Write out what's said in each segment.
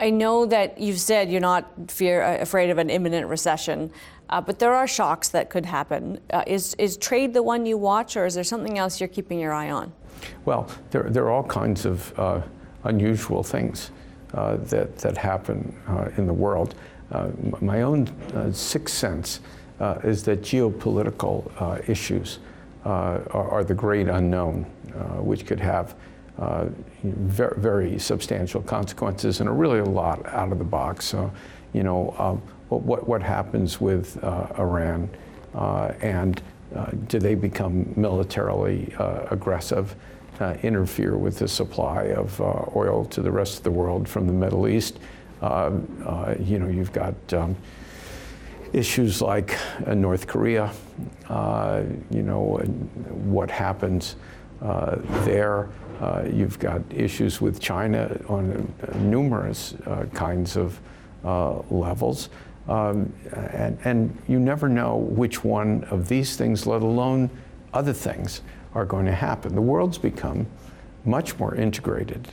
I know that you've said you're not afraid of an imminent recession, but there are shocks that could happen. Is trade the one you watch, or is there something else you're keeping your eye on? Well, there are all kinds of unusual things that happen in the world. My own sixth sense is that geopolitical issues are the great unknown, which could have very, very substantial consequences, and are really a lot out of the box. So, what happens with Iran, and do they become militarily aggressive, interfere with the supply of oil to the rest of the world from the Middle East? You've got issues like North Korea, what happens there. You've got issues with China on numerous kinds of levels. And you never know which one of these things, let alone other things, are going to happen. The world's become much more integrated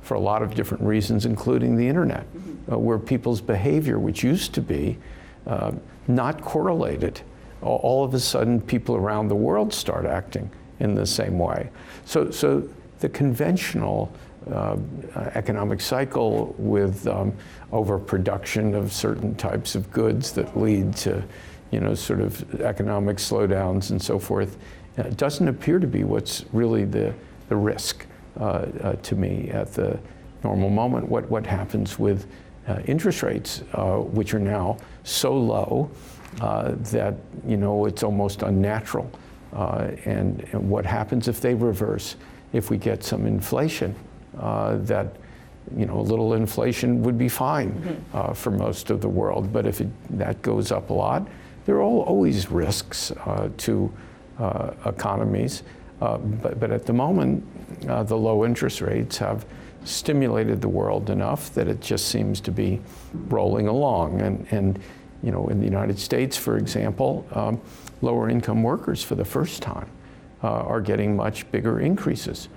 for a lot of different reasons, including the internet, where people's behavior, which used to be not correlated, all of a sudden people around the world start acting in the same way. So the conventional economic cycle with overproduction of certain types of goods that lead to, sort of economic slowdowns and so forth, doesn't appear to be what's really the risk to me at the normal moment. What happens with interest rates, which are now so low that it's almost unnatural, and what happens if they reverse? If we get some inflation, that a little inflation would be fine for most of the world. But if that goes up a lot, there are always risks to economies. But at the moment, the low interest rates have stimulated the world enough that it just seems to be rolling along. And in the United States, for example, lower income workers for the first time are getting much bigger increases,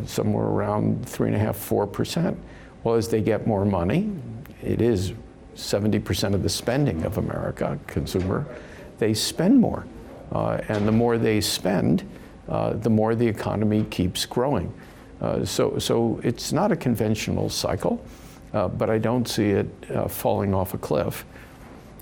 somewhere around 3.5–4%. Well, as they get more money, it is 70% of the spending of America, consumer, they spend more. And the more they spend, the more the economy keeps growing. So it's not a conventional cycle, but I don't see it falling off a cliff.